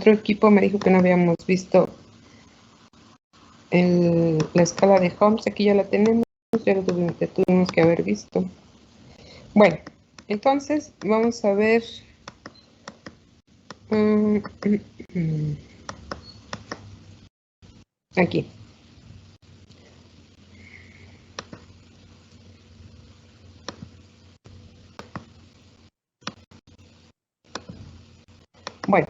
otro equipo me dijo que no habíamos visto la escala de Holmes. Aquí ya la tenemos, ya la tuvimos que haber visto. Bueno, entonces vamos a ver. Aquí. Bueno,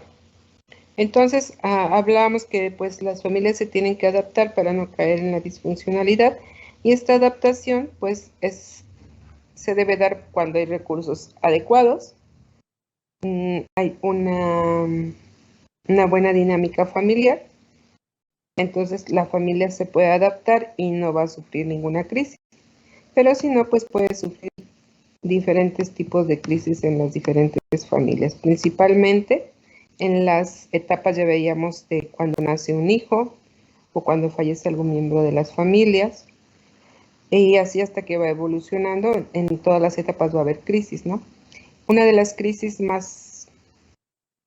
entonces hablábamos que pues las familias se tienen que adaptar para no caer en la disfuncionalidad, y esta adaptación pues se debe dar cuando hay recursos adecuados, hay una buena dinámica familiar, entonces la familia se puede adaptar y no va a sufrir ninguna crisis. Pero si no, pues puede sufrir diferentes tipos de crisis en las diferentes familias, principalmente en las etapas, ya veíamos, de cuando nace un hijo o cuando fallece algún miembro de las familias, y así hasta que va evolucionando. En todas las etapas va a haber crisis, ¿no? Una de las crisis más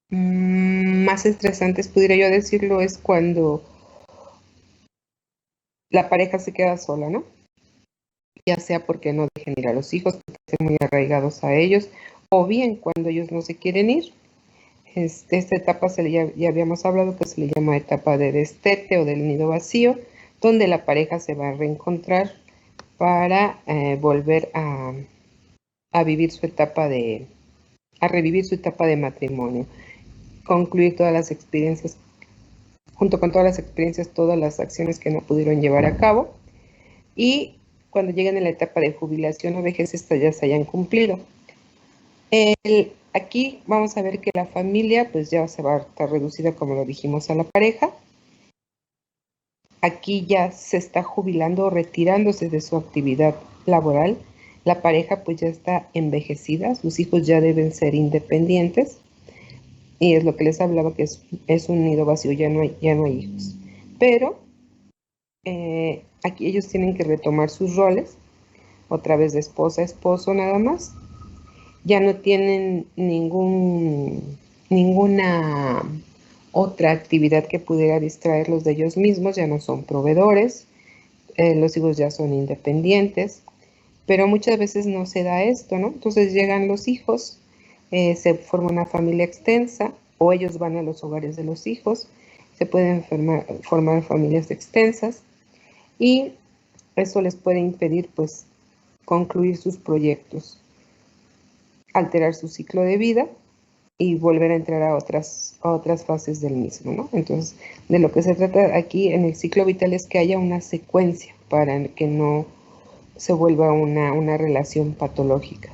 estresantes, pudiera yo decirlo, es cuando la pareja se queda sola, ¿no? Ya sea porque no dejen ir a los hijos, porque estén muy arraigados a ellos, o bien cuando ellos no se quieren ir. Esta etapa ya habíamos hablado que se le llama etapa de destete o del nido vacío, donde la pareja se va a reencontrar para volver a vivir su etapa a revivir su etapa de matrimonio, concluir todas las experiencias, junto con todas las experiencias, todas las acciones que no pudieron llevar a cabo, y cuando lleguen a la etapa de jubilación o vejez, estas ya se hayan cumplido. Aquí vamos a ver que la familia pues ya se va a estar reducida, como lo dijimos, a la pareja. Aquí ya se está jubilando o retirándose de su actividad laboral. La pareja pues ya está envejecida, sus hijos ya deben ser independientes, y es lo que les hablaba, que es un nido vacío, ya no hay hijos. Pero aquí ellos tienen que retomar sus roles, otra vez de esposa a esposo nada más. Ya no tienen ninguna otra actividad que pudiera distraerlos de ellos mismos, ya no son proveedores, los hijos ya son independientes, pero muchas veces no se da esto, ¿no? Entonces llegan los hijos, se forma una familia extensa, o ellos van a los hogares de los hijos, se pueden formar familias extensas, y eso les puede impedir pues concluir sus proyectos, alterar su ciclo de vida y volver a entrar a otras fases del mismo, ¿no? Entonces, de lo que se trata aquí en el ciclo vital es que haya una secuencia para que no se vuelva una relación patológica.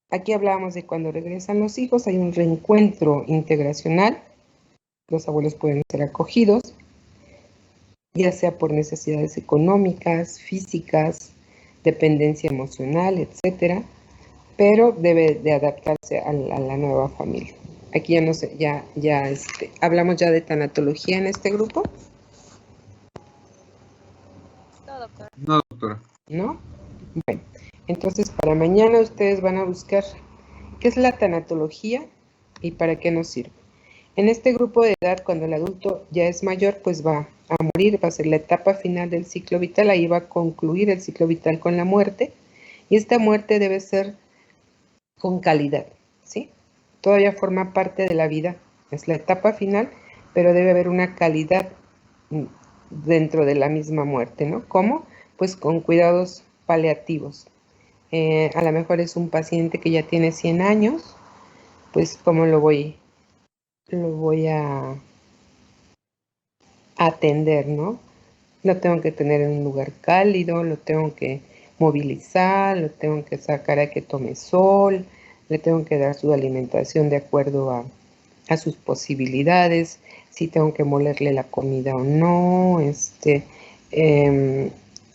Aquí hablábamos de cuando regresan los hijos, hay un reencuentro integracional. Los abuelos pueden ser acogidos, ya sea por necesidades económicas, físicas, dependencia emocional, etcétera, pero debe de adaptarse a la nueva familia. Aquí ya no sé, hablamos ya de tanatología en este grupo. No, doctora. No, doctora. ¿No? Bueno, entonces para mañana ustedes van a buscar qué es la tanatología y para qué nos sirve. En este grupo de edad, cuando el adulto ya es mayor, pues va a morir, va a ser la etapa final del ciclo vital, ahí va a concluir el ciclo vital con la muerte, y esta muerte debe ser con calidad, ¿sí? Todavía forma parte de la vida, es la etapa final, pero debe haber una calidad dentro de la misma muerte, ¿no? ¿Cómo? Pues con cuidados paliativos. A lo mejor es un paciente que ya tiene 100 años, pues ¿cómo lo voy a atender, ¿no? Lo tengo que tener en un lugar cálido, lo tengo que movilizar, lo tengo que sacar a que tome sol, le tengo que dar su alimentación de acuerdo a sus posibilidades, si tengo que molerle la comida o no,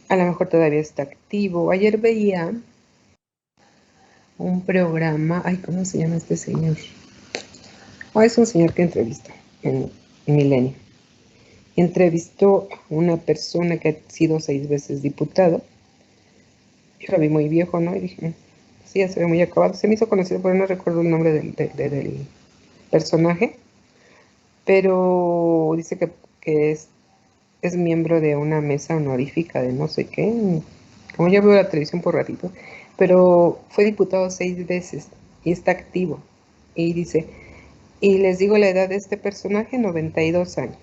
a lo mejor todavía está activo. Ayer veía un programa, ¿cómo se llama este señor? Es un señor que entrevista en Milenio. Entrevistó a una persona que ha sido 6 veces diputado. Yo lo vi muy viejo, ¿no? Y dije, sí, ya se ve muy acabado. Se me hizo conocido, pero no recuerdo el nombre del personaje, pero dice que es miembro de una mesa honorífica de no sé qué, como yo veo la televisión por ratito, pero fue diputado 6 veces y está activo. Y dice, y les digo la edad de este personaje, 92 años,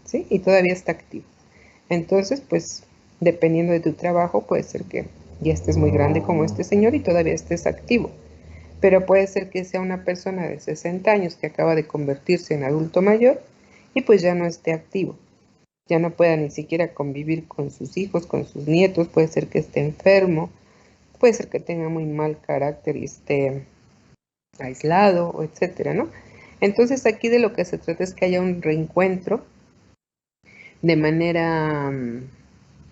¿sí? Y todavía está activo. Entonces, pues, dependiendo de tu trabajo, puede ser que ya estés muy grande como este señor y todavía estés activo. Pero puede ser que sea una persona de 60 años que acaba de convertirse en adulto mayor y pues ya no esté activo. Ya no pueda ni siquiera convivir con sus hijos, con sus nietos, puede ser que esté enfermo, puede ser que tenga muy mal carácter y esté aislado, etcétera, ¿no? Entonces aquí de lo que se trata es que haya un reencuentro de manera,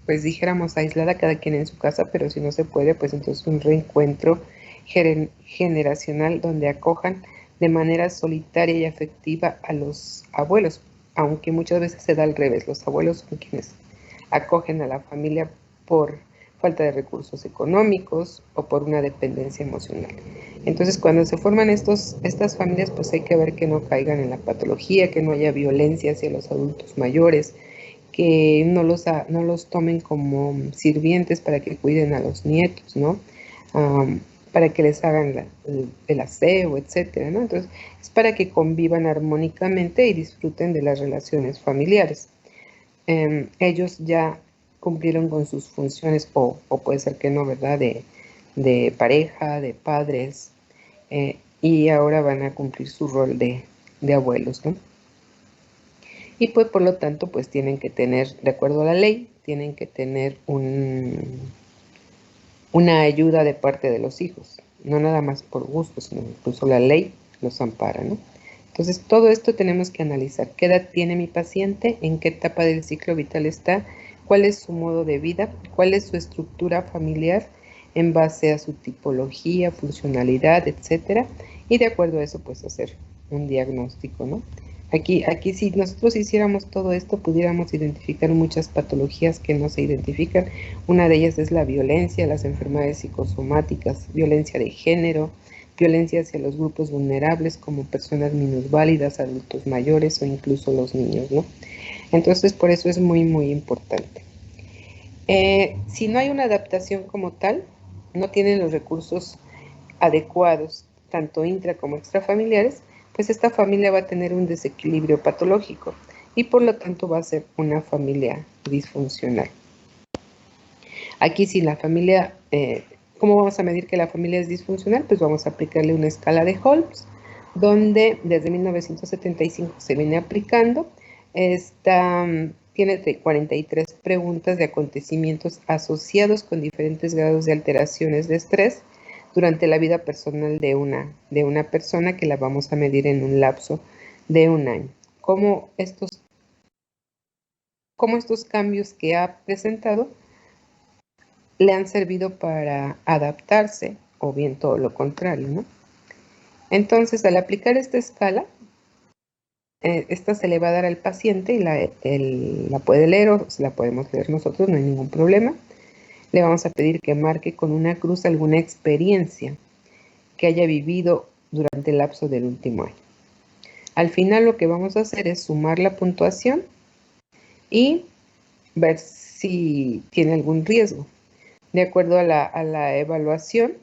pues dijéramos, aislada cada quien en su casa, pero si no se puede, pues entonces un reencuentro generacional donde acojan de manera solitaria y afectiva a los abuelos, aunque muchas veces se da al revés, los abuelos son quienes acogen a la familia por falta de recursos económicos o por una dependencia emocional. Entonces, cuando se forman estas familias, pues hay que ver que no caigan en la patología, que no haya violencia hacia los adultos mayores, que no los tomen como sirvientes para que cuiden a los nietos, ¿no? Para que les hagan el aseo, etcétera, ¿no? Entonces, es para que convivan armónicamente y disfruten de las relaciones familiares. Ellos ya cumplieron con sus funciones, o puede ser que no, ¿verdad? De pareja, de padres, y ahora van a cumplir su rol de abuelos, ¿no? Y pues por lo tanto, pues tienen que tener, de acuerdo a la ley, tienen que tener una ayuda de parte de los hijos, no nada más por gusto, sino incluso la ley los ampara, ¿no? Entonces, todo esto tenemos que analizar. ¿Qué edad tiene mi paciente? ¿En qué etapa del ciclo vital está? ¿Cuál es su modo de vida? ¿Cuál es su estructura familiar en base a su tipología, funcionalidad, etcétera? Y de acuerdo a eso, pues hacer un diagnóstico, ¿no? Aquí si nosotros hiciéramos todo esto, pudiéramos identificar muchas patologías que no se identifican. Una de ellas es la violencia, las enfermedades psicosomáticas, violencia de género, violencia hacia los grupos vulnerables como personas minusválidas, adultos mayores o incluso los niños, ¿no? Entonces, por eso es muy, muy importante. Si no hay una adaptación como tal, no tienen los recursos adecuados, tanto intra como extrafamiliares, pues esta familia va a tener un desequilibrio patológico y por lo tanto va a ser una familia disfuncional. Aquí si la familia, ¿cómo vamos a medir que la familia es disfuncional? Pues vamos a aplicarle una escala de Holmes, donde desde 1975 se viene aplicando. Tiene 43 preguntas de acontecimientos asociados con diferentes grados de alteraciones de estrés durante la vida personal de una persona, que la vamos a medir en un lapso de un año. Cómo estos cambios que ha presentado le han servido para adaptarse o bien todo lo contrario, ¿no? Entonces, al aplicar esta escala, esta se le va a dar al paciente y la puede leer o se la podemos leer nosotros, no hay ningún problema. Le vamos a pedir que marque con una cruz alguna experiencia que haya vivido durante el lapso del último año. Al final lo que vamos a hacer es sumar la puntuación y ver si tiene algún riesgo. De acuerdo a la evaluación,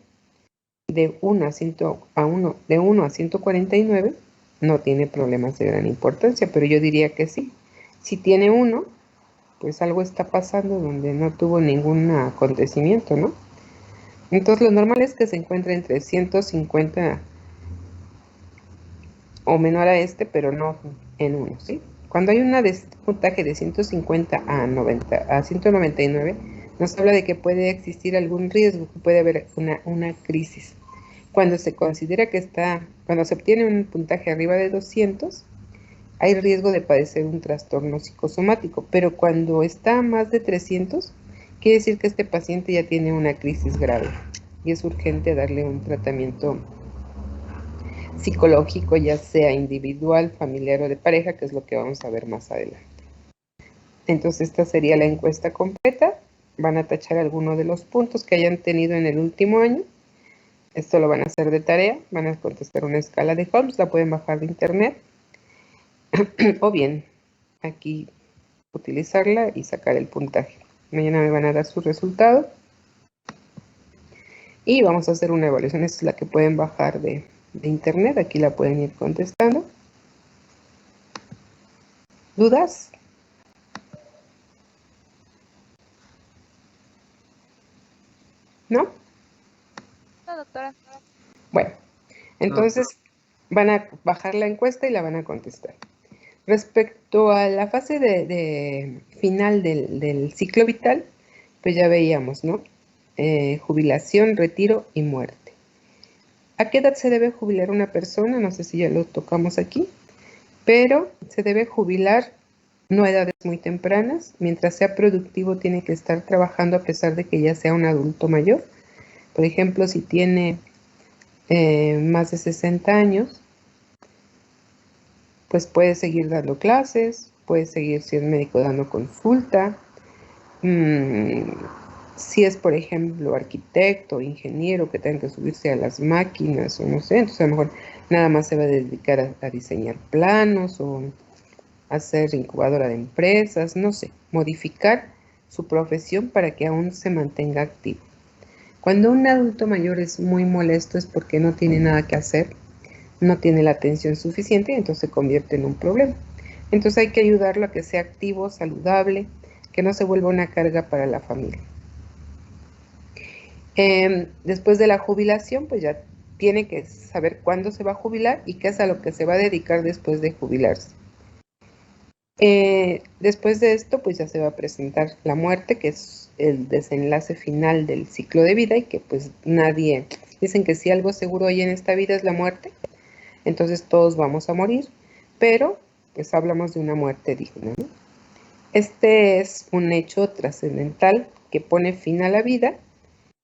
de 1 a 149, no tiene problemas de gran importancia, pero yo diría que sí. Si tiene 1, pues algo está pasando donde no tuvo ningún acontecimiento, ¿no? Entonces lo normal es que se encuentre entre 150 o menor a pero no en 1, ¿sí? Cuando hay un puntaje de 150 a 199, nos habla de que puede existir algún riesgo, que puede haber una crisis. Cuando se considera cuando se obtiene un puntaje arriba de 200, hay riesgo de padecer un trastorno psicosomático, pero cuando está a más de 300, quiere decir que este paciente ya tiene una crisis grave y es urgente darle un tratamiento psicológico, ya sea individual, familiar o de pareja, que es lo que vamos a ver más adelante. Entonces esta sería la encuesta completa. Van a tachar algunos de los puntos que hayan tenido en el último año. Esto lo van a hacer de tarea, van a contestar una escala de Holmes, la pueden bajar de internet o bien aquí utilizarla y sacar el puntaje. Mañana me van a dar su resultado y vamos a hacer una evaluación. Esta es la que pueden bajar de internet, aquí la pueden ir contestando. ¿Dudas? ¿No? No, doctora. Bueno, entonces van a bajar la encuesta y la van a contestar. Respecto a la fase de final del ciclo vital, pues ya veíamos, ¿no? Jubilación, retiro y muerte. ¿A qué edad se debe jubilar una persona? No sé si ya lo tocamos aquí, pero se debe jubilar no a edades muy tempranas. Mientras sea productivo tiene que estar trabajando a pesar de que ya sea un adulto mayor. Por ejemplo, si tiene más de 60 años, pues puede seguir dando clases, puede seguir siendo médico dando consulta. Si es, por ejemplo, arquitecto, ingeniero que tenga que subirse a las máquinas o no sé, entonces a lo mejor nada más se va a dedicar a diseñar planos o a ser incubadora de empresas, no sé, modificar su profesión para que aún se mantenga activo. Cuando un adulto mayor es muy molesto es porque no tiene nada que hacer, no tiene la atención suficiente y entonces se convierte en un problema. Entonces hay que ayudarlo a que sea activo, saludable, que no se vuelva una carga para la familia. Después de la jubilación, pues ya tiene que saber cuándo se va a jubilar y qué es a lo que se va a dedicar después de jubilarse. Después de esto, pues ya se va a presentar la muerte, que es el desenlace final del ciclo de vida y que pues nadie, dicen que si algo seguro hay en esta vida es la muerte, entonces todos vamos a morir, pero pues hablamos de una muerte digna, ¿no? Este es un hecho trascendental que pone fin a la vida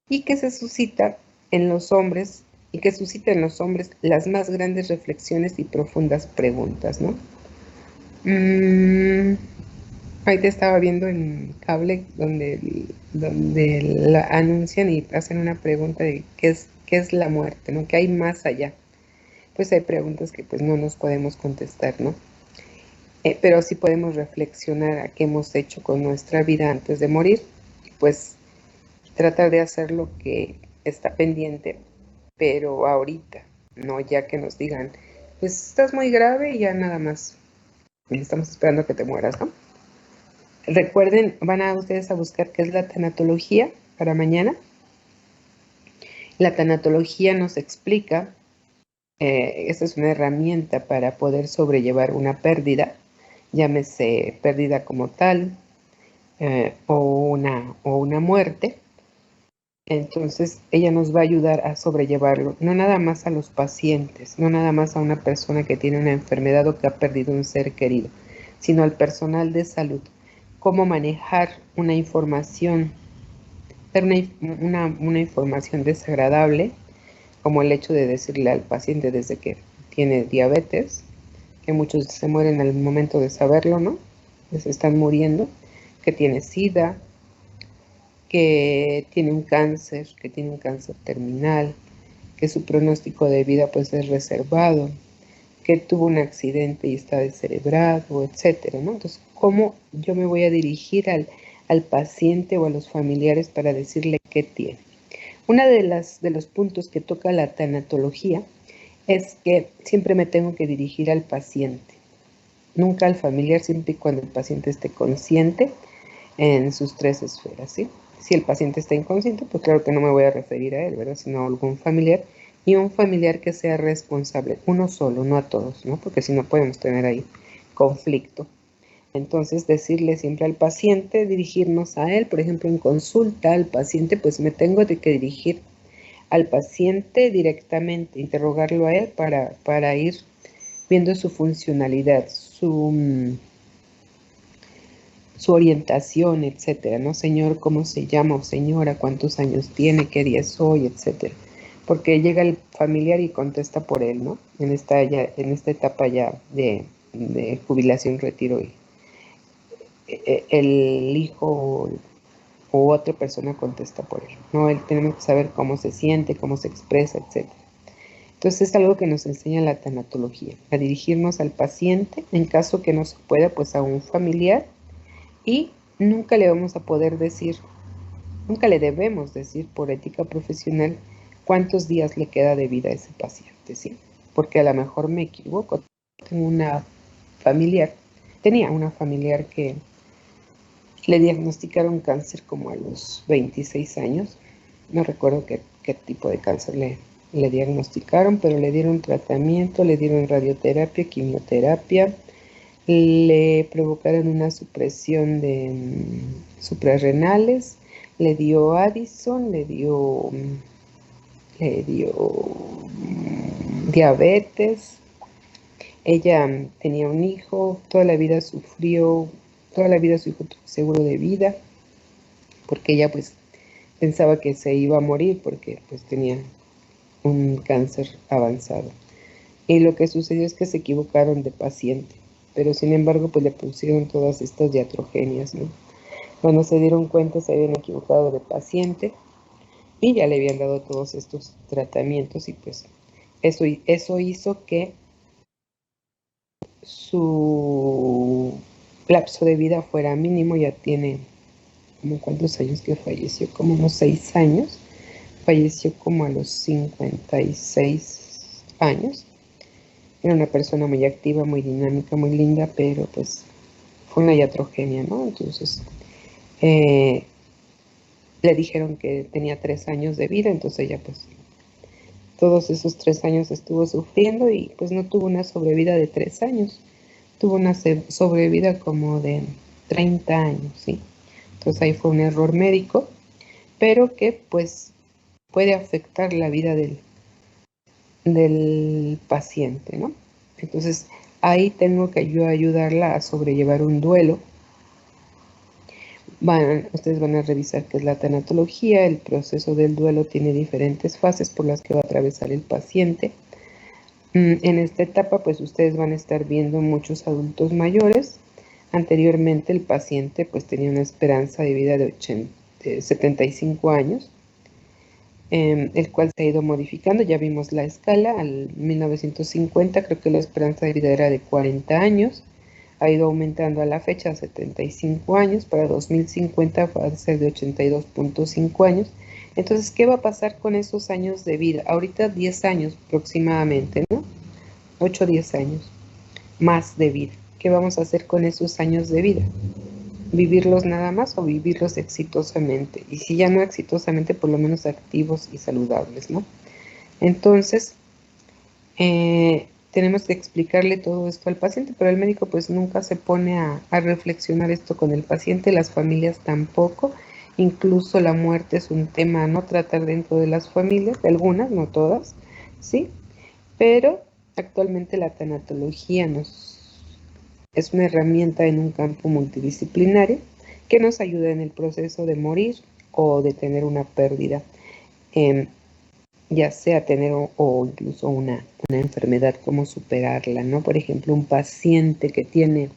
y que se suscita en los hombres y que suscita en los hombres las más grandes reflexiones y profundas preguntas, ¿no? Ahí te estaba viendo en cable donde la anuncian y hacen una pregunta de qué es la muerte, ¿no? ¿Qué hay más allá? Pues hay preguntas que pues no nos podemos contestar, ¿no? Pero sí podemos reflexionar a qué hemos hecho con nuestra vida antes de morir, pues tratar de hacer lo que está pendiente, pero ahorita, no ya que nos digan, pues estás muy grave y ya nada más, estamos esperando que te mueras, ¿no? Recuerden, van a ustedes a buscar qué es la tanatología para mañana. La tanatología nos explica, esta es una herramienta para poder sobrellevar una pérdida, llámese pérdida como tal, o una muerte. Entonces ella nos va a ayudar a sobrellevarlo, no nada más a los pacientes, no nada más a una persona que tiene una enfermedad o que ha perdido un ser querido, sino al personal de salud. Cómo manejar una información, dar una información desagradable, como el hecho de decirle al paciente desde que tiene diabetes, que muchos se mueren al momento de saberlo, ¿no? Se están muriendo, que tiene SIDA, que tiene un cáncer, que tiene un cáncer terminal, que su pronóstico de vida pues es reservado, que tuvo un accidente y está descerebrado, etcétera, ¿no? Entonces, ¿cómo yo me voy a dirigir al paciente o a los familiares para decirle qué tiene? Una de los puntos que toca la tanatología es que siempre me tengo que dirigir al paciente, nunca al familiar, siempre y cuando el paciente esté consciente en sus tres esferas, ¿sí? Si el paciente está inconsciente, pues claro que no me voy a referir a él, ¿verdad? Sino a algún familiar, y un familiar que sea responsable, uno solo, no a todos, ¿no? Porque si no podemos tener ahí conflicto. Entonces, decirle siempre al paciente, dirigirnos a él, por ejemplo, en consulta al paciente, pues me tengo de que dirigir al paciente directamente, interrogarlo a él para ir viendo su funcionalidad, su orientación, etcétera, ¿no? Señor, ¿cómo se llama? O señora, ¿cuántos años tiene? ¿Qué día es hoy? Etcétera. Porque llega el familiar y contesta por él, ¿no? En esta etapa ya de jubilación, retiro, el hijo o otra persona contesta por él, ¿no? Tenemos que saber cómo se siente, cómo se expresa, etc. Entonces es algo que nos enseña la tanatología, a dirigirnos al paciente, en caso que no se pueda, pues a un familiar, y nunca le vamos a poder decir, nunca le debemos decir por ética profesional cuántos días le queda de vida a ese paciente, ¿sí? Porque a lo mejor me equivoco. Tenía una familiar que le diagnosticaron cáncer como a los 26 años. No recuerdo qué tipo de cáncer le diagnosticaron, pero le dieron tratamiento, le dieron radioterapia, quimioterapia, le provocaron una supresión de suprarrenales, le dio Addison, le dio diabetes. Ella tenía un hijo, toda la vida sufrió, toda la vida su hijo tuvo seguro de vida, porque ella pues pensaba que se iba a morir porque pues tenía un cáncer avanzado. Y lo que sucedió es que se equivocaron de paciente, pero sin embargo pues le pusieron todas estas iatrogenias, ¿no? Cuando se dieron cuenta se habían equivocado de paciente y ya le habían dado todos estos tratamientos y pues eso hizo que su lapso de vida fuera mínimo. Ya tiene como cuántos años que falleció, como unos 6 años, falleció como a los 56 años. Era una persona muy activa, muy dinámica, muy linda, pero pues fue una iatrogenia, ¿no? Entonces le dijeron que tenía 3 años de vida, entonces ella pues todos esos 3 años estuvo sufriendo y pues no tuvo una sobrevida de 3 años, tuvo una sobrevida como de 30 años, ¿sí? Entonces ahí fue un error médico, pero que pues puede afectar la vida del paciente, ¿no? Entonces ahí tengo que yo ayudarla a sobrellevar un duelo. Ustedes van a revisar qué es la tanatología. El proceso del duelo tiene diferentes fases por las que va a atravesar el paciente. En esta etapa pues ustedes van a estar viendo muchos adultos mayores. Anteriormente el paciente pues tenía una esperanza de vida de 75 años, el cual se ha ido modificando. Ya vimos la escala. Al 1950 creo que la esperanza de vida era de 40 años. Ha ido aumentando a la fecha a 75 años. Para 2050 va a ser de 82.5 años. Entonces, ¿qué va a pasar con esos años de vida? Ahorita 10 años aproximadamente, ¿no? 8 o 10 años más de vida. ¿Qué vamos a hacer con esos años de vida? ¿Vivirlos nada más o vivirlos exitosamente? Y si ya no exitosamente, por lo menos activos y saludables, ¿no? Entonces, tenemos que explicarle todo esto al paciente, pero el médico pues nunca se pone a reflexionar esto con el paciente, las familias tampoco. Incluso la muerte es un tema a no tratar dentro de las familias, de algunas, no todas, ¿sí? Pero actualmente la tanatología es una herramienta en un campo multidisciplinario que nos ayuda en el proceso de morir o de tener una pérdida, ya sea tener o incluso una enfermedad, cómo superarla, ¿no? Por ejemplo, un paciente que tiene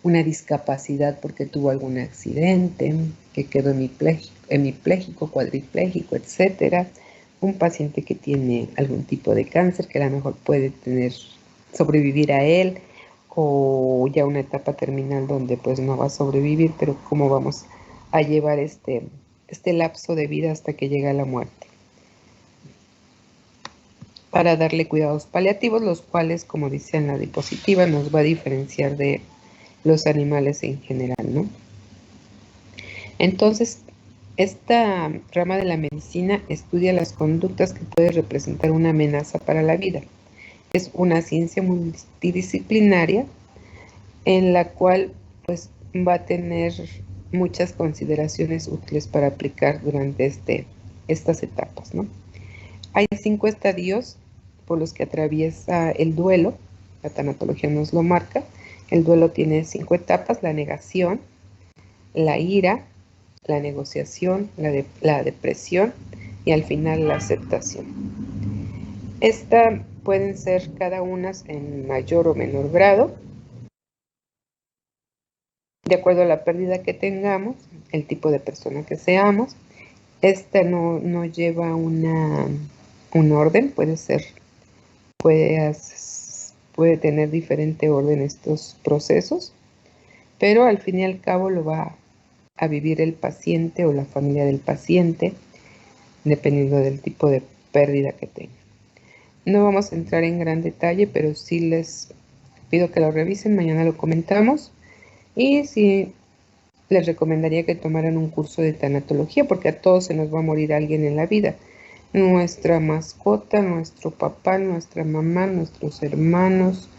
una discapacidad porque tuvo algún accidente, que quedó hemipléjico, cuadripléjico, etcétera. Un paciente que tiene algún tipo de cáncer que a lo mejor puede sobrevivir a él, o ya una etapa terminal donde pues no va a sobrevivir, pero cómo vamos a llevar este lapso de vida hasta que llega la muerte, para darle cuidados paliativos, los cuales, como dice en la diapositiva, nos va a diferenciar de los animales en general, ¿no? Entonces, esta rama de la medicina estudia las conductas que pueden representar una amenaza para la vida. Es una ciencia multidisciplinaria en la cual pues va a tener muchas consideraciones útiles para aplicar durante estas etapas, ¿no? Hay 5 estadios por los que atraviesa el duelo. La tanatología nos lo marca. El duelo tiene 5 etapas: la negación, la ira, la negociación, la depresión y al final la aceptación. Estas pueden ser cada una en mayor o menor grado. de acuerdo a la pérdida que tengamos, el tipo de persona que seamos. Esta no lleva un orden, puede tener diferente orden estos procesos, pero al fin y al cabo lo va a vivir el paciente o la familia del paciente, dependiendo del tipo de pérdida que tenga. No vamos a entrar en gran detalle, pero sí les pido que lo revisen, mañana lo comentamos. Y sí les recomendaría que tomaran un curso de tanatología, porque a todos se nos va a morir alguien en la vida. Nuestra mascota, nuestro papá, nuestra mamá, nuestros hermanos.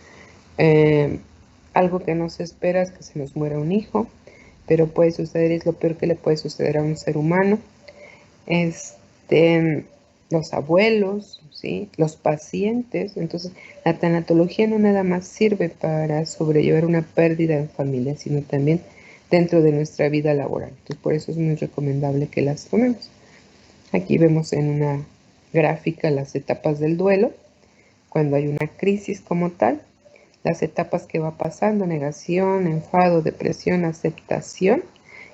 Algo que no se espera es que se nos muera un hijo, pero puede suceder, es lo peor que le puede suceder a un ser humano. Los abuelos, ¿sí? Los pacientes. Entonces, la tanatología no nada más sirve para sobrellevar una pérdida en familia, sino también dentro de nuestra vida laboral. Entonces, por eso es muy recomendable que las tomemos. Aquí vemos en una gráfica las etapas del duelo, cuando hay una crisis como tal, las etapas que va pasando: negación, enfado, depresión, aceptación.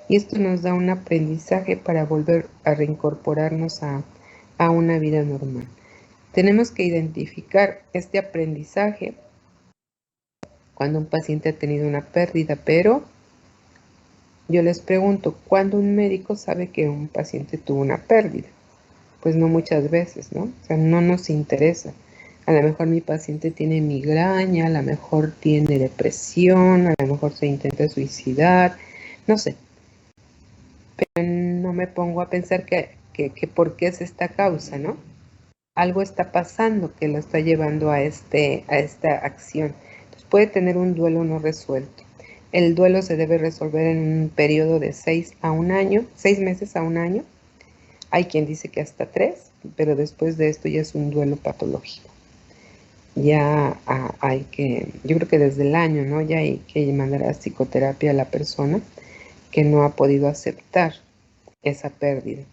Y esto nos da un aprendizaje para volver a reincorporarnos a una vida normal. Tenemos que identificar este aprendizaje cuando un paciente ha tenido una pérdida, pero yo les pregunto, ¿cuándo un médico sabe que un paciente tuvo una pérdida? Pues no muchas veces, ¿no? O sea, no nos interesa. A lo mejor mi paciente tiene migraña, a lo mejor tiene depresión, a lo mejor se intenta suicidar, no sé. Pero no me pongo a pensar que por qué es esta causa, ¿no? Algo está pasando que lo está llevando a esta acción. Entonces puede tener un duelo no resuelto. El duelo se debe resolver en un periodo de 6 meses a un año. Hay quien dice que hasta 3, pero después de esto ya es un duelo patológico. Ya yo creo que desde el año, ¿no? Ya hay que mandar a psicoterapia a la persona que no ha podido aceptar esa pérdida.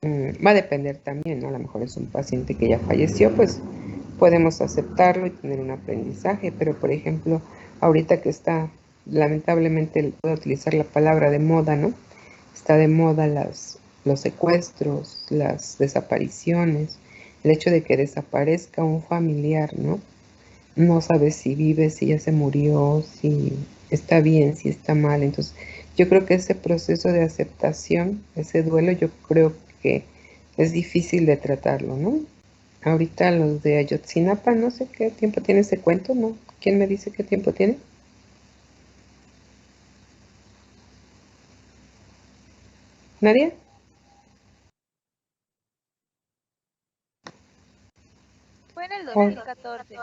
Va a depender también, ¿no? A lo mejor es un paciente que ya falleció, pues podemos aceptarlo y tener un aprendizaje, pero por ejemplo, ahorita que está, lamentablemente, voy a utilizar la palabra de moda, ¿no? Está de moda los secuestros, las desapariciones, el hecho de que desaparezca un familiar, ¿no? No sabes si vive, si ya se murió, si está bien, si está mal. Entonces, yo creo que ese proceso de aceptación, ese duelo, yo creo que es difícil de tratarlo, ¿no? Ahorita los de Ayotzinapa, no sé qué tiempo tiene ese cuento, ¿no? ¿Quién me dice qué tiempo tiene? ¿Nadie? Fue en el Oh, 2014.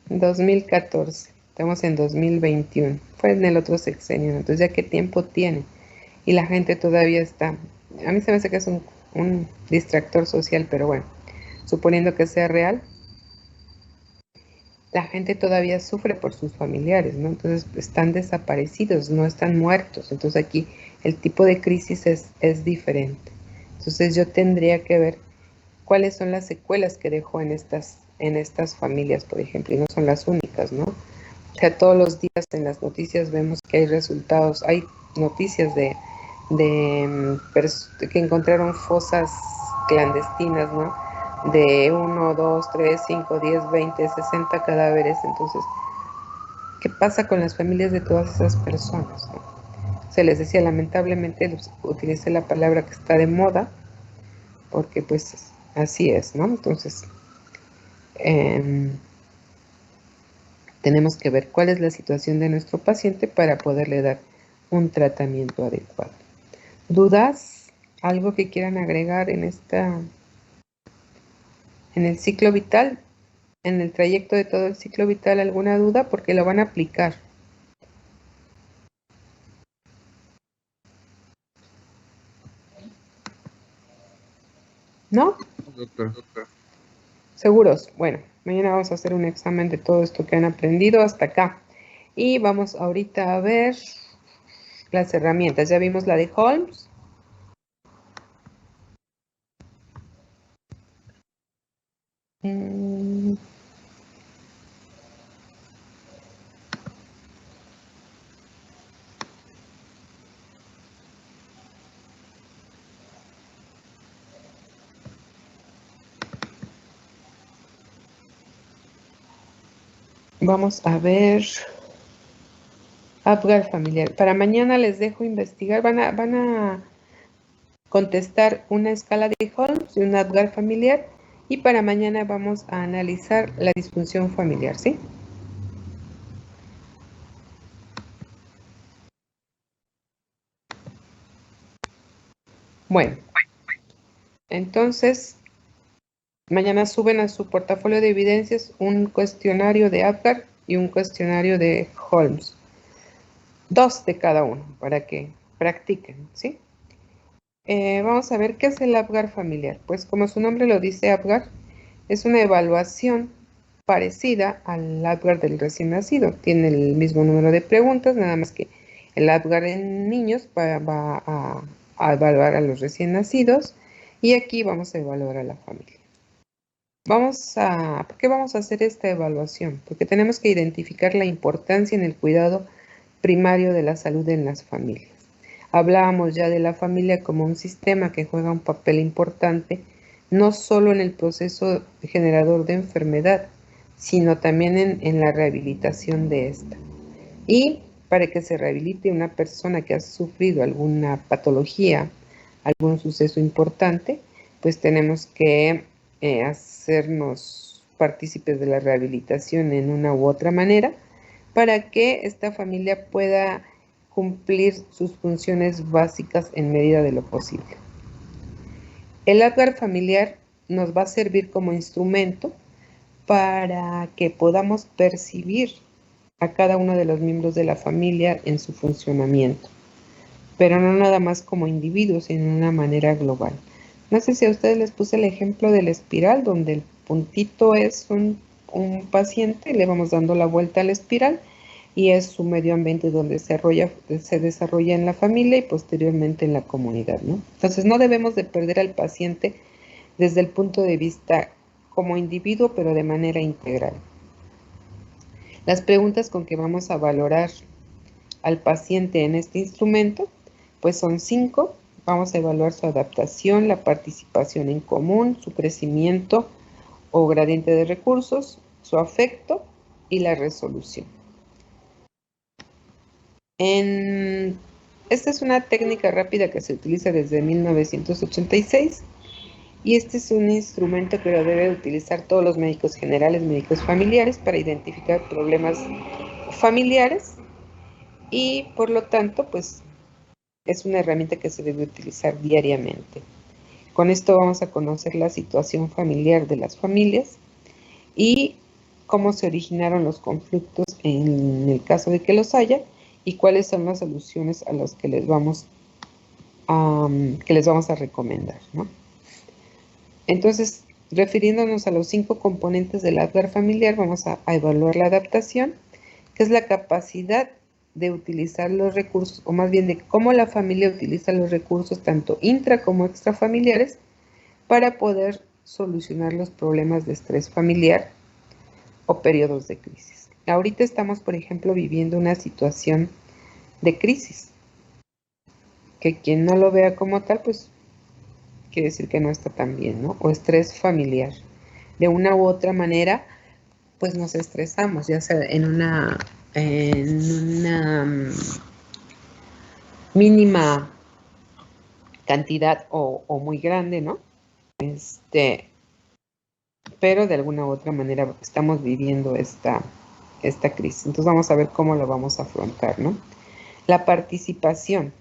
2014. Estamos en 2021. Fue en el otro sexenio, ¿no? Entonces, ¿ya qué tiempo tiene? Y la gente todavía está. A mí se me hace que es un distractor social, pero bueno, suponiendo que sea real, la gente todavía sufre por sus familiares, ¿no? Entonces están desaparecidos, no están muertos. Entonces aquí el tipo de crisis es diferente. Entonces yo tendría que ver cuáles son las secuelas que dejó en estas familias, por ejemplo, y no son las únicas, ¿no? O sea, todos los días en las noticias vemos que hay resultados, hay noticias que encontraron fosas clandestinas, ¿no? De 1, 2, 3, 5, 10, 20, 60 cadáveres. Entonces, ¿qué pasa con las familias de todas esas personas, ¿no? Se les decía, lamentablemente, utilicé la palabra que está de moda, porque pues así es, ¿no? Entonces, eh, tenemos que ver cuál es la situación de nuestro paciente para poderle dar un tratamiento adecuado. ¿Dudas? ¿Algo que quieran agregar en el ciclo vital? ¿En el trayecto de todo el ciclo vital alguna duda? Porque lo van a aplicar. ¿No? Doctor. ¿Seguros? Bueno, mañana vamos a hacer un examen de todo esto que han aprendido hasta acá. Y vamos ahorita a ver las herramientas. Ya vimos la de Holmes. Mm, Vamos a ver Apgar familiar. Para mañana les dejo investigar. Van a contestar una escala de Holmes y un Apgar familiar. Y para mañana vamos a analizar la disfunción familiar, ¿sí? Bueno, entonces mañana suben a su portafolio de evidencias un cuestionario de Apgar y un cuestionario de Holmes. 2 de cada uno para que practiquen, ¿sí? Vamos a ver qué es el Apgar familiar. Pues como su nombre lo dice, Apgar es una evaluación parecida al Apgar del recién nacido. Tiene el mismo número de preguntas, nada más que el Apgar en niños va a evaluar a los recién nacidos y aquí vamos a evaluar a la familia. ¿Por qué vamos a hacer esta evaluación? Porque tenemos que identificar la importancia en el cuidado primario de la salud en las familias. Hablábamos ya de la familia como un sistema que juega un papel importante, no solo en el proceso generador de enfermedad, sino también en la rehabilitación de esta. Y para que se rehabilite una persona que ha sufrido alguna patología, algún suceso importante, pues tenemos que hacernos partícipes de la rehabilitación en una u otra manera para que esta familia pueda cumplir sus funciones básicas en medida de lo posible. El Apgar familiar nos va a servir como instrumento para que podamos percibir a cada uno de los miembros de la familia en su funcionamiento, pero no nada más como individuos, sino de una manera global. No sé si a ustedes les puse el ejemplo de la espiral, donde el puntito es un paciente, le vamos dando la vuelta a la espiral, y es su medio ambiente donde se desarrolla en la familia y posteriormente en la comunidad, ¿no? Entonces no debemos de perder al paciente desde el punto de vista como individuo, pero de manera integral. Las preguntas con que vamos a valorar al paciente en este instrumento, pues son 5. Vamos a evaluar su adaptación, la participación en común, su crecimiento o gradiente de recursos, su afecto y la resolución. Esta es una técnica rápida que se utiliza desde 1986 y este es un instrumento que lo deben utilizar todos los médicos generales, médicos familiares para identificar problemas familiares y por lo tanto pues es una herramienta que se debe utilizar diariamente. Con esto vamos a conocer la situación familiar de las familias y cómo se originaron los conflictos en el caso de que los haya y cuáles son las soluciones a las que les vamos a recomendar, ¿no? Entonces, refiriéndonos a los 5 componentes del Apgar familiar, vamos a evaluar la adaptación, que es la capacidad de utilizar los recursos, o más bien de cómo la familia utiliza los recursos, tanto intra como extrafamiliares, para poder solucionar los problemas de estrés familiar o periodos de crisis. Ahorita estamos, por ejemplo, viviendo una situación de crisis, que quien no lo vea como tal, pues quiere decir que no está tan bien, ¿no? O estrés familiar. De una u otra manera, pues nos estresamos, ya sea en una mínima cantidad o muy grande, ¿no? Pero de alguna u otra manera estamos viviendo esta crisis. Entonces vamos a ver cómo lo vamos a afrontar, ¿no? La participación.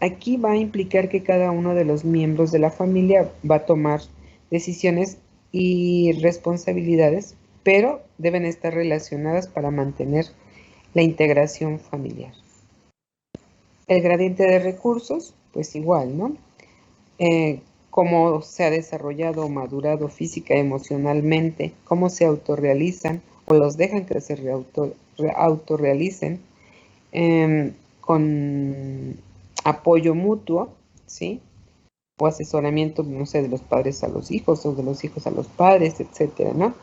Aquí va a implicar que cada uno de los miembros de la familia va a tomar decisiones y responsabilidades, pero deben estar relacionadas para mantener la integración familiar. El gradiente de recursos, pues igual, ¿no? Cómo se ha desarrollado o madurado física y emocionalmente, cómo se autorrealizan o los dejan que se autorrealicen con apoyo mutuo, ¿sí? O asesoramiento, no sé, de los padres a los hijos o de los hijos a los padres, etcétera, ¿no?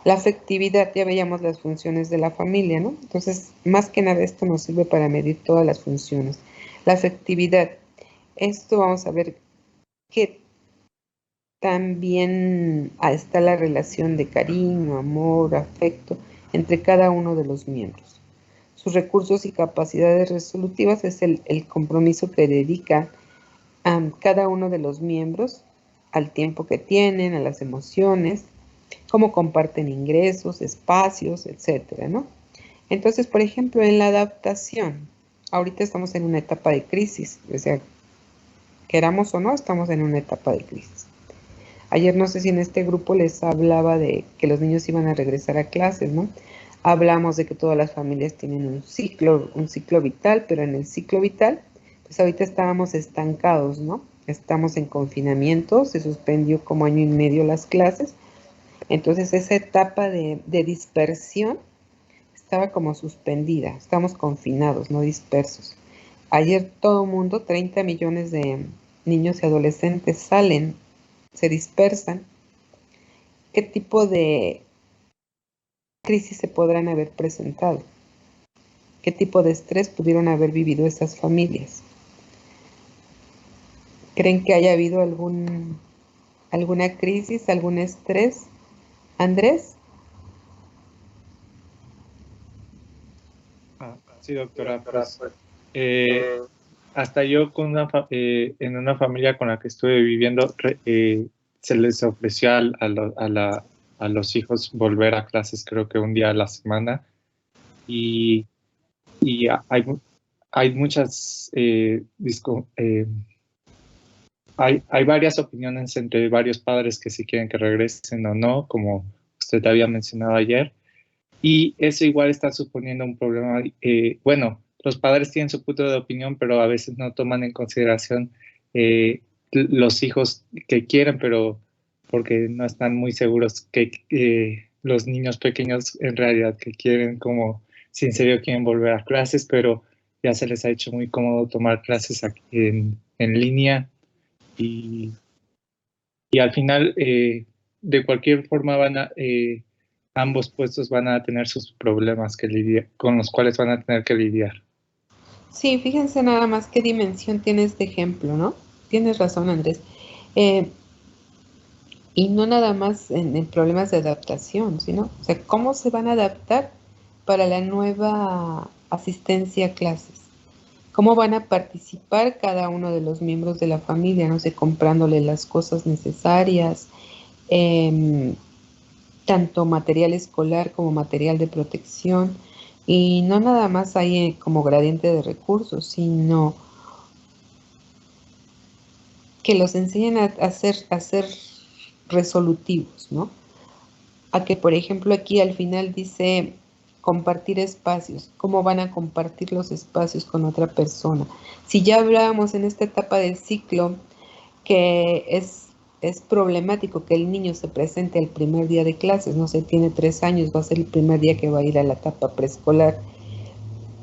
La afectividad, ya veíamos las funciones de la familia, ¿no? Entonces, más que nada esto nos sirve para medir todas las funciones. La afectividad, esto vamos a ver qué también está la relación de cariño, amor, afecto entre cada uno de los miembros. Sus recursos y capacidades resolutivas es el compromiso que dedica a cada uno de los miembros al tiempo que tienen, a las emociones, cómo comparten ingresos, espacios, etcétera, ¿no? Entonces, por ejemplo, en la adaptación, ahorita estamos en una etapa de crisis, o sea, queramos o no, estamos en una etapa de crisis. Ayer no sé si en este grupo les hablaba de que los niños iban a regresar a clases, ¿no? Hablamos de que todas las familias tienen un ciclo vital, pero en el ciclo vital, pues ahorita estábamos estancados, ¿no? Estamos en confinamiento, se suspendió como año y medio las clases, entonces esa etapa de dispersión estaba como suspendida, estamos confinados, no dispersos. Ayer todo el mundo, 30 millones de niños y adolescentes salen, se dispersan. ¿Qué tipo de crisis se podrán haber presentado? ¿Qué tipo de estrés pudieron haber vivido esas familias? ¿Creen que haya habido alguna crisis, algún estrés? ¿Andrés? Sí, doctora, pues hasta yo en una familia con la que estuve viviendo, se les ofreció a los hijos volver a clases, creo que un día a la semana, y, y hay muchas, hay varias opiniones entre varios padres que si quieren que regresen o no, como usted había mencionado ayer. Y eso igual está suponiendo un problema. Bueno, los padres tienen su punto de opinión, pero a veces no toman en consideración los hijos que quieren, pero porque no están muy seguros que los niños pequeños en realidad que quieren, como si en serio quieren volver a clases, pero ya se les ha hecho muy cómodo tomar clases aquí en línea y, y al final, de cualquier forma, ambos puestos van a tener sus problemas con los cuales van a tener que lidiar. Sí, fíjense nada más qué dimensión tiene este ejemplo, ¿no? Tienes razón, Andrés. Y no nada más en problemas de adaptación, sino, o sea, cómo se van a adaptar para la nueva asistencia a clases. ¿Cómo van a participar cada uno de los miembros de la familia? No sé, comprándole las cosas necesarias, tanto material escolar como material de protección. Y no nada más hay como gradiente de recursos, sino que los enseñen a ser resolutivos, ¿no? A que, por ejemplo, aquí al final dice compartir espacios. ¿Cómo van a compartir los espacios con otra persona? Si ya hablábamos en esta etapa del ciclo que es problemático que el niño se presente el primer día de clases, no sé, tiene 3 años, va a ser el primer día que va a ir a la etapa preescolar,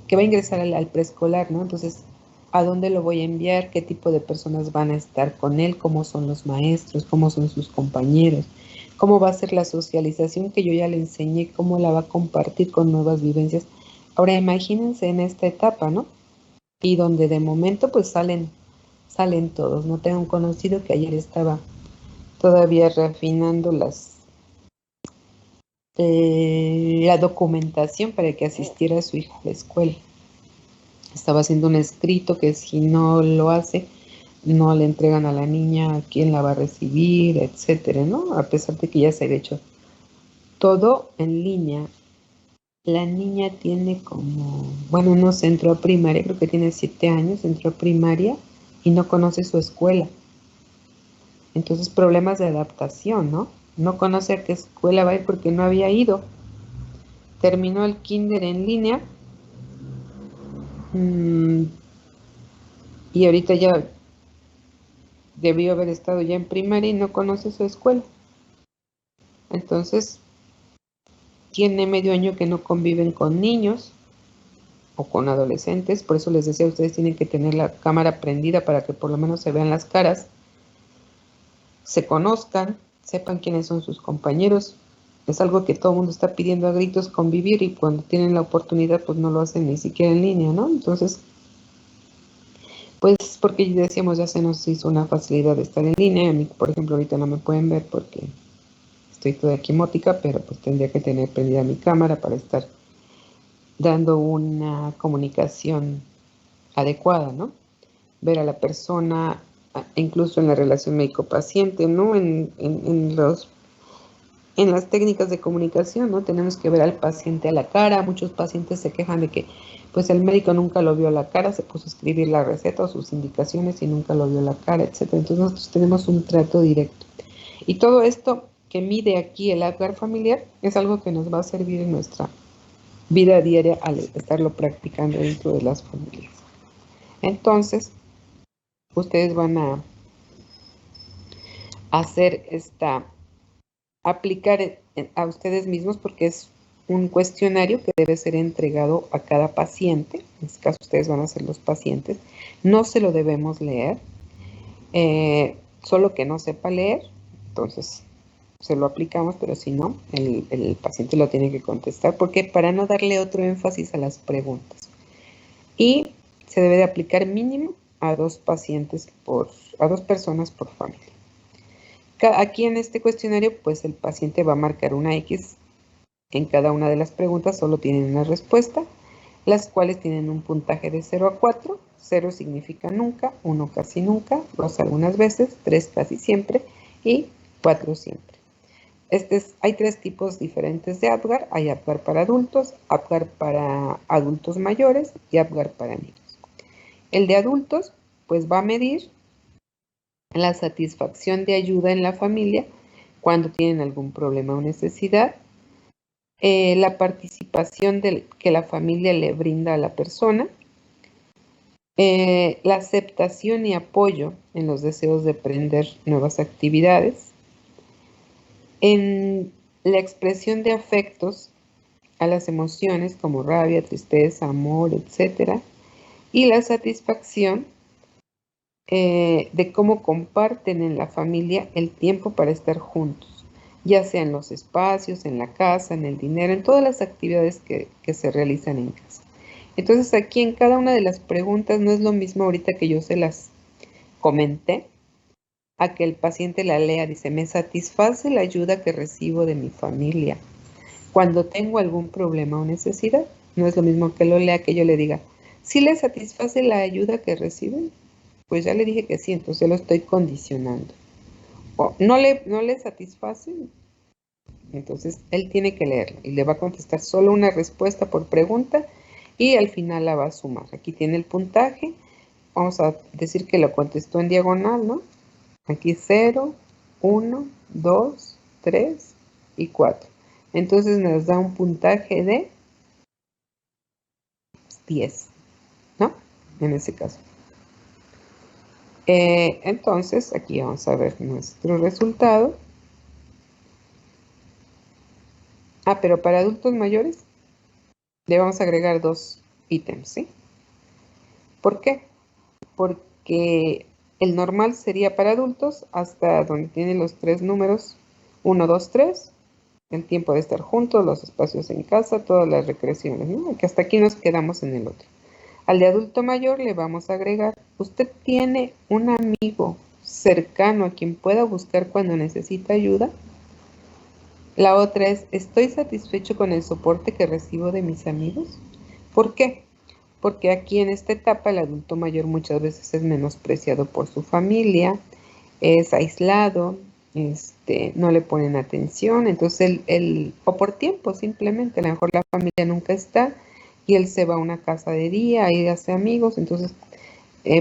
que va a ingresar al preescolar, ¿no? Entonces, ¿a dónde lo voy a enviar? ¿Qué tipo de personas van a estar con él? ¿Cómo son los maestros? ¿Cómo son sus compañeros? ¿Cómo va a ser la socialización que yo ya le enseñé? ¿Cómo la va a compartir con nuevas vivencias? Ahora imagínense en esta etapa, ¿no? Y donde de momento pues salen todos. No tengo un conocido que ayer estaba todavía refinando la documentación para que asistiera a su hijo a la escuela. Estaba haciendo un escrito que si no lo hace, no le entregan a la niña a quién la va a recibir, etcétera, ¿no? A pesar de que ya se ha hecho todo en línea. La niña tiene bueno, no entró a primaria, creo que tiene 7 años, entró a primaria y no conoce su escuela. Entonces, problemas de adaptación, ¿no? No conoce a qué escuela va a ir porque no había ido. Terminó el kinder en línea. Y ahorita ya debió haber estado ya en primaria y no conoce su escuela. Entonces, tiene medio año que no conviven con niños o con adolescentes. Por eso les decía, ustedes tienen que tener la cámara prendida para que por lo menos se vean las caras, se conozcan, sepan quiénes son sus compañeros. Es algo que todo el mundo está pidiendo a gritos, convivir, y cuando tienen la oportunidad pues no lo hacen ni siquiera en línea, ¿no? Entonces, Pues porque decíamos, ya se nos hizo una facilidad de estar en línea. A mí, por ejemplo, ahorita no me pueden ver porque estoy toda quimótica, pero pues tendría que tener prendida mi cámara para estar dando una comunicación adecuada, ¿no? Ver a la persona, incluso en la relación médico-paciente, ¿no? En las técnicas de comunicación, ¿no? Tenemos que ver al paciente a la cara. Muchos pacientes se quejan de que pues el médico nunca lo vio a la cara, se puso a escribir la receta o sus indicaciones y nunca lo vio a la cara, etc. Entonces nosotros tenemos un trato directo. Y todo esto que mide aquí el Apgar familiar es algo que nos va a servir en nuestra vida diaria al estarlo practicando dentro de las familias. Entonces, ustedes van a hacer aplicar a ustedes mismos porque es un cuestionario que debe ser entregado a cada paciente. En este caso ustedes van a ser los pacientes. No se lo debemos leer, solo que no sepa leer, entonces se lo aplicamos, pero si no, el paciente lo tiene que contestar, porque para no darle otro énfasis a las preguntas. Y se debe de aplicar mínimo a 2 pacientes a 2 personas por familia. Aquí en este cuestionario, pues el paciente va a marcar una X en cada una de las preguntas, solo tienen una respuesta, las cuales tienen un puntaje de 0 a 4. 0 significa nunca, 1 casi nunca, 2 algunas veces, 3 casi siempre y 4 siempre. Hay 3 tipos diferentes de Apgar. Hay Apgar para adultos, Apgar para adultos mayores y Apgar para niños. El de adultos, pues va a medir la satisfacción de ayuda en la familia cuando tienen algún problema o necesidad, la participación que la familia le brinda a la persona, la aceptación y apoyo en los deseos de aprender nuevas actividades, en la expresión de afectos a las emociones como rabia, tristeza, amor, etc. Y la satisfacción de cómo comparten en la familia el tiempo para estar juntos, ya sea en los espacios, en la casa, en el dinero, en todas las actividades que se realizan en casa. Entonces aquí en cada una de las preguntas no es lo mismo ahorita que yo se las comenté, a que el paciente la lea. Dice, me satisface la ayuda que recibo de mi familia cuando tengo algún problema o necesidad. No es lo mismo que lo lea que yo le diga, ¿sí le satisface la ayuda que reciben? Pues ya le dije que sí, entonces lo estoy condicionando. O no le satisface, entonces él tiene que leerlo y le va a contestar solo una respuesta por pregunta y al final la va a sumar. Aquí tiene el puntaje. Vamos a decir que lo contestó en diagonal, ¿no? Aquí 0, 1, 2, 3 y 4. Entonces nos da un puntaje de 10, ¿no? En ese caso. Entonces, aquí vamos a ver nuestro resultado. Pero para adultos mayores le vamos a agregar 2 ítems, ¿sí? ¿Por qué? Porque el normal sería para adultos hasta donde tienen los 3 números 1, 2, 3, el tiempo de estar juntos, los espacios en casa, todas las recreaciones, ¿no? Que hasta aquí nos quedamos en el otro. Al de adulto mayor le vamos a agregar, ¿usted tiene un amigo cercano a quien pueda buscar cuando necesita ayuda? La otra es, ¿estoy satisfecho con el soporte que recibo de mis amigos? ¿Por qué? Porque aquí en esta etapa el adulto mayor muchas veces es menospreciado por su familia, es aislado, no le ponen atención, entonces o por tiempo simplemente, a lo mejor la familia nunca está y él se va a una casa de día, ahí hace amigos, entonces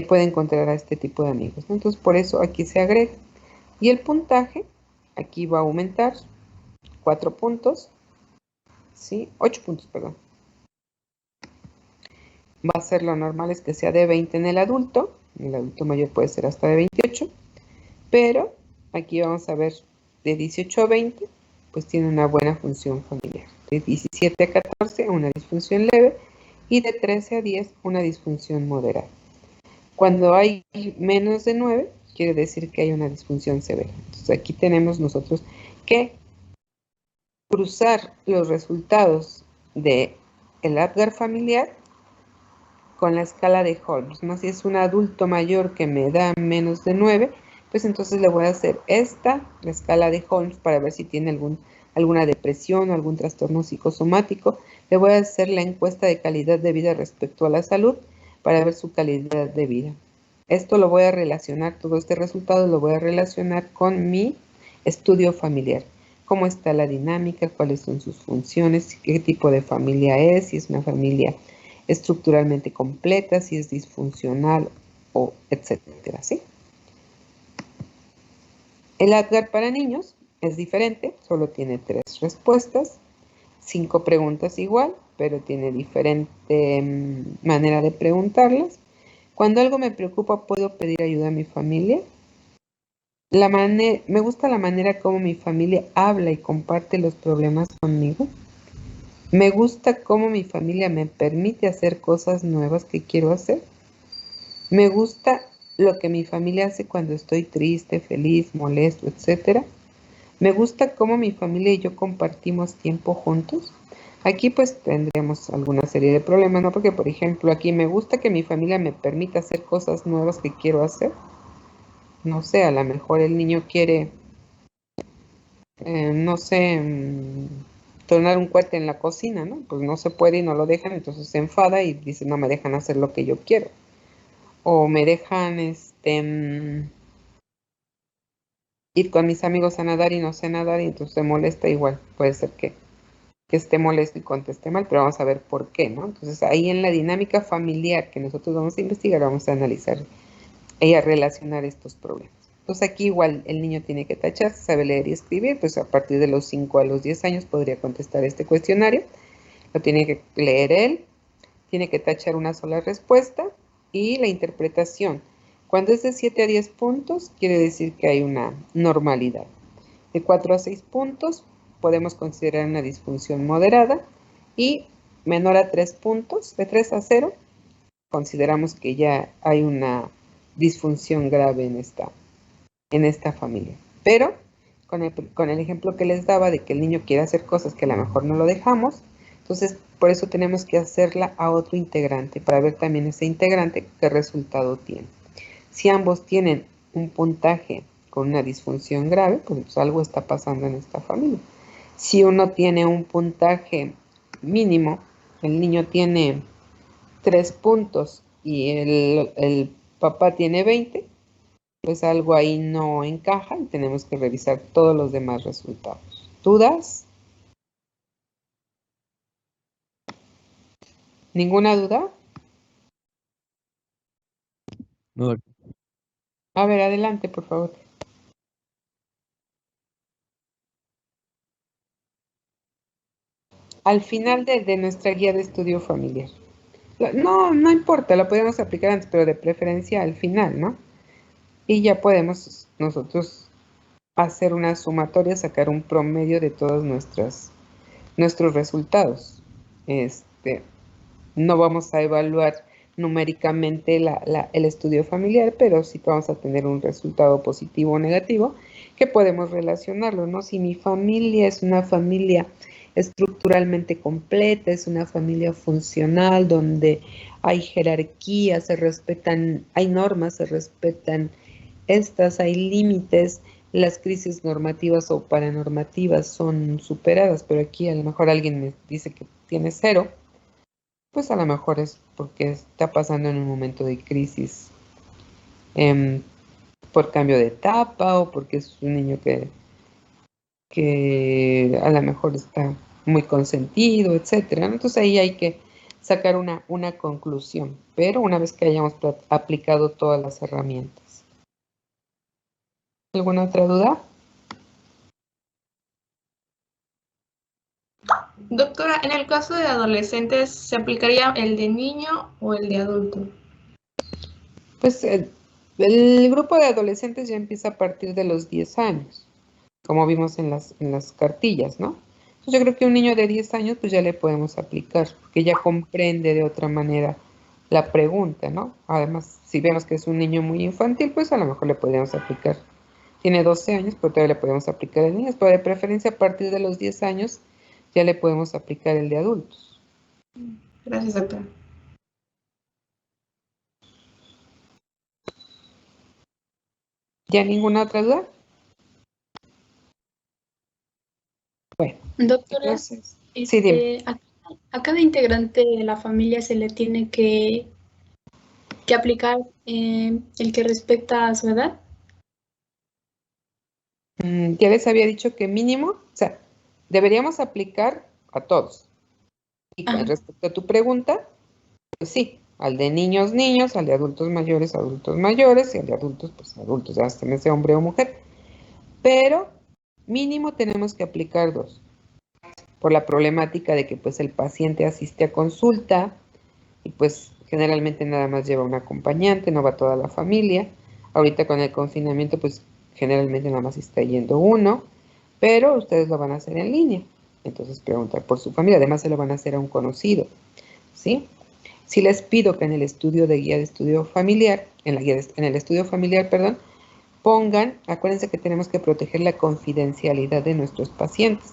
puede encontrar a este tipo de amigos, ¿no? Entonces por eso aquí se agrega. Y el puntaje, aquí va a aumentar 4 puntos, ¿sí? 8 puntos, perdón. Va a ser lo normal es que sea de 20 en el adulto mayor puede ser hasta de 28, pero aquí vamos a ver de 18 a 20, pues tiene una buena función familiar. De 17 a 14, una disfunción leve, y de 13 a 10, una disfunción moderada. Cuando hay menos de 9, quiere decir que hay una disfunción severa. Entonces aquí tenemos nosotros que cruzar los resultados del Apgar familiar con la escala de Holmes, ¿no? Si es un adulto mayor que me da menos de 9, pues entonces le voy a hacer esta, la escala de Holmes, para ver si tiene alguna depresión o algún trastorno psicosomático. Le voy a hacer la encuesta de calidad de vida respecto a la salud para ver su calidad de vida. Esto lo voy a relacionar, todo este resultado lo voy a relacionar con mi estudio familiar. Cómo está la dinámica, cuáles son sus funciones, qué tipo de familia es, si es una familia estructuralmente completa, si es disfuncional, o etcétera, ¿sí? El ADGAR para niños es diferente, solo tiene 3 respuestas, 5 preguntas igual, pero tiene diferente manera de preguntarlas. Cuando algo me preocupa, ¿puedo pedir ayuda a mi familia? Me gusta la manera como mi familia habla y comparte los problemas conmigo. Me gusta cómo mi familia me permite hacer cosas nuevas que quiero hacer. Me gusta lo que mi familia hace cuando estoy triste, feliz, molesto, etc. Me gusta cómo mi familia y yo compartimos tiempo juntos. Aquí pues tendremos alguna serie de problemas, ¿no? Porque, por ejemplo, aquí me gusta que mi familia me permita hacer cosas nuevas que quiero hacer. No sé, a lo mejor el niño quiere, no sé, tornar un cohete en la cocina, ¿no? Pues no se puede y no lo dejan, entonces se enfada y dice, no me dejan hacer lo que yo quiero. O me dejan, ir con mis amigos a nadar y no sé nadar y entonces se molesta igual. Puede ser que esté molesto y conteste mal, pero vamos a ver por qué, ¿no? Entonces ahí en la dinámica familiar que nosotros vamos a investigar, vamos a analizar y a relacionar estos problemas. Entonces aquí igual el niño tiene que tachar, sabe leer y escribir, pues a partir de los 5 a los 10 años podría contestar este cuestionario. Lo tiene que leer él, tiene que tachar una sola respuesta y la interpretación. Cuando es de 7 a 10 puntos, quiere decir que hay una normalidad. De 4 a 6 puntos, podemos considerar una disfunción moderada y menor a 3 puntos, de 3 a 0, consideramos que ya hay una disfunción grave en esta familia. Pero con el ejemplo que les daba de que el niño quiere hacer cosas que a lo mejor no lo dejamos, entonces por eso tenemos que hacerla a otro integrante para ver también ese integrante qué resultado tiene. Si ambos tienen un puntaje con una disfunción grave, pues algo está pasando en esta familia. Si uno tiene un puntaje mínimo, el niño tiene 3 puntos y el papá tiene 20, pues algo ahí no encaja y tenemos que revisar todos los demás resultados. ¿Dudas? ¿Ninguna duda? No, A ver, adelante, por favor. Al final de nuestra guía de estudio familiar. No importa, la podemos aplicar antes, pero de preferencia al final, ¿no? Y ya podemos nosotros hacer una sumatoria, sacar un promedio de todos nuestros resultados. No vamos a evaluar numéricamente el estudio familiar, pero sí vamos a tener un resultado positivo o negativo que podemos relacionarlo, ¿no? Si mi familia es una familia estructuralmente completa, es una familia funcional donde hay jerarquía, se respetan, hay normas, se respetan hay límites, las crisis normativas o paranormativas son superadas, pero aquí a lo mejor alguien me dice que tiene 0, pues a lo mejor es porque está pasando en un momento de crisis por cambio de etapa o porque es un niño que a lo mejor está muy consentido, etcétera. Entonces ahí hay que sacar una conclusión, pero una vez que hayamos aplicado todas las herramientas. ¿Alguna otra duda? Doctora, en el caso de adolescentes, ¿se aplicaría el de niño o el de adulto? Pues el grupo de adolescentes ya empieza a partir de los 10 años, como vimos en las cartillas, ¿no? Entonces yo creo que un niño de 10 años pues ya le podemos aplicar, porque ya comprende de otra manera la pregunta, ¿no? Además, si vemos que es un niño muy infantil, pues a lo mejor le podríamos aplicar. Tiene 12 años, pero todavía le podemos aplicar el niño, pero de preferencia a partir de los 10 años ya le podemos aplicar el de adultos. Gracias, doctora. ¿Ya ninguna otra duda? Bueno, Doctora, entonces, sí, dime. a cada integrante de la familia se le tiene que aplicar el que respecta a su edad. Ya les había dicho que mínimo, o sea, deberíamos aplicar a todos. Y con Ajá. respecto a tu pregunta, pues sí, al de niños, niños, al de adultos mayores, y al de adultos, pues adultos, ya sea ese hombre o mujer. Pero mínimo tenemos que aplicar 2, por la problemática de que pues el paciente asiste a consulta y pues generalmente nada más lleva un acompañante, no va toda la familia. Ahorita con el confinamiento pues generalmente nada más está yendo uno, pero ustedes lo van a hacer en línea. Entonces preguntar por su familia, además se lo van a hacer a un conocido, ¿sí? Si les pido que en el estudio de guía de estudio familiar, en el estudio familiar, perdón, pongan, acuérdense que tenemos que proteger la confidencialidad de nuestros pacientes.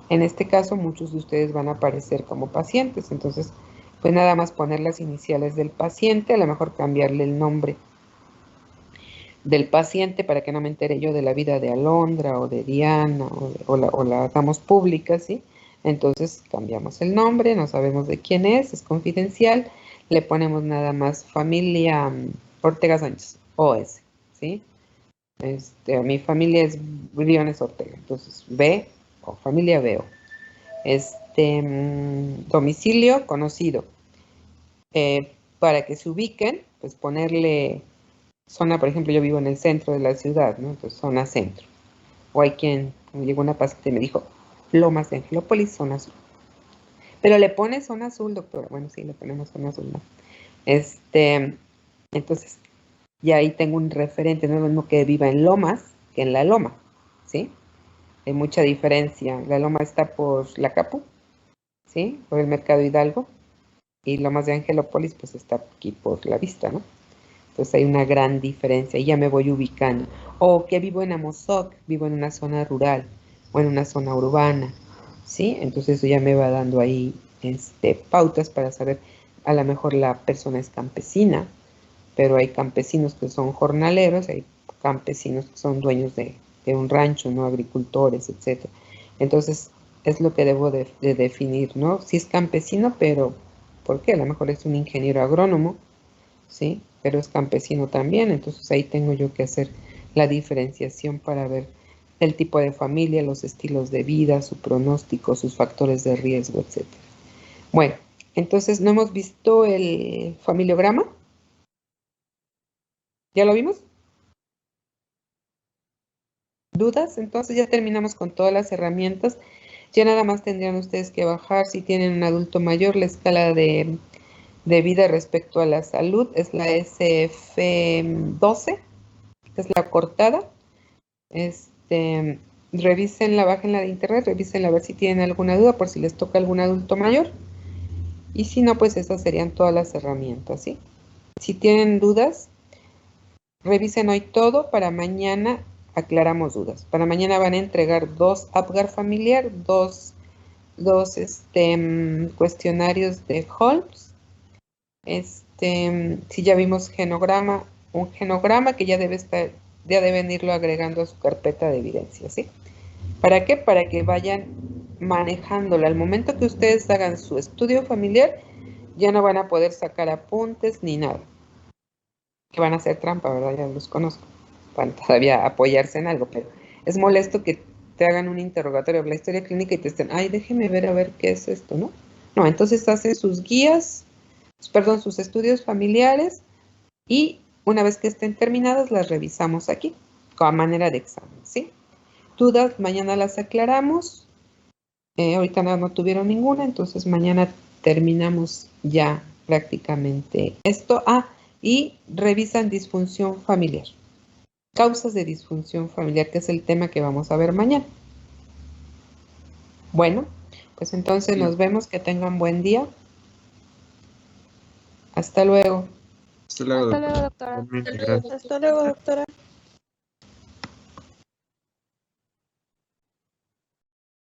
En este caso, muchos de ustedes van a aparecer como pacientes, entonces, pues nada más poner las iniciales del paciente, a lo mejor cambiarle el nombre del paciente para que no me entere yo de la vida de Alondra o de Diana o la hagamos pública, ¿sí? Entonces cambiamos el nombre, no sabemos de quién es confidencial, le ponemos nada más familia Ortega Sánchez, OS, ¿sí? Mi familia es Briones Ortega, entonces B o familia Veo. Domicilio conocido. Para que se ubiquen, pues ponerle zona, por ejemplo, yo vivo en el centro de la ciudad, ¿no? Entonces, zona centro. O hay quien, me llegó una paciente y me dijo, Lomas de Angelópolis, zona azul. Pero le pone zona azul, doctora. Bueno, sí, le ponemos zona azul, ¿no? Entonces, ya ahí tengo un referente, no es lo mismo que viva en Lomas que en la Loma, ¿sí? Hay mucha diferencia. La Loma está por la Capu, ¿sí? Por el Mercado Hidalgo. Y Lomas de Angelópolis, pues está aquí por la vista, ¿no? Entonces hay una gran diferencia y ya me voy ubicando. O que vivo en Amozoc, vivo en una zona rural o en una zona urbana, ¿sí? Entonces eso ya me va dando ahí pautas para saber, a lo mejor la persona es campesina, pero hay campesinos que son jornaleros, hay campesinos que son dueños de un rancho, ¿no? Agricultores, etc. Entonces es lo que debo de definir, ¿no? Si es campesino, pero ¿por qué? A lo mejor es un ingeniero agrónomo, ¿sí? Pero es campesino también, entonces ahí tengo yo que hacer la diferenciación para ver el tipo de familia, los estilos de vida, su pronóstico, sus factores de riesgo, etc. Bueno, entonces no hemos visto el familiograma. ¿Ya lo vimos? ¿Dudas? Entonces ya terminamos con todas las herramientas. Ya nada más tendrían ustedes que bajar, si tienen un adulto mayor, la escala de vida respecto a la salud es la SF12, que es la cortada. Revísenla, bájenla de internet, revísenla a ver si tienen alguna duda por si les toca algún adulto mayor. Y si no, pues esas serían todas las herramientas, ¿sí? Si tienen dudas, revisen hoy todo, para mañana aclaramos dudas. Para mañana van a entregar 2 Apgar familiar, dos cuestionarios de Holmes. Si ya vimos genograma, un genograma que ya deben irlo agregando a su carpeta de evidencia, ¿sí? ¿Para qué? Para que vayan manejándolo. Al momento que ustedes hagan su estudio familiar, ya no van a poder sacar apuntes ni nada. Que van a hacer trampa, ¿verdad? Ya los conozco. Van todavía a apoyarse en algo, pero es molesto que te hagan un interrogatorio de la historia clínica y te estén, ay, déjeme ver a ver qué es esto, ¿no? No, entonces hacen sus guías, sus estudios familiares y una vez que estén terminados las revisamos aquí, a manera de examen, ¿sí? Dudas, mañana las aclaramos. Ahorita no tuvieron ninguna, entonces mañana terminamos ya prácticamente esto. Y revisan disfunción familiar. Causas de disfunción familiar, que es el tema que vamos a ver mañana. Bueno, pues entonces nos vemos, que tengan buen día. Hasta luego. Hasta luego, doctora. Hasta luego, doctora.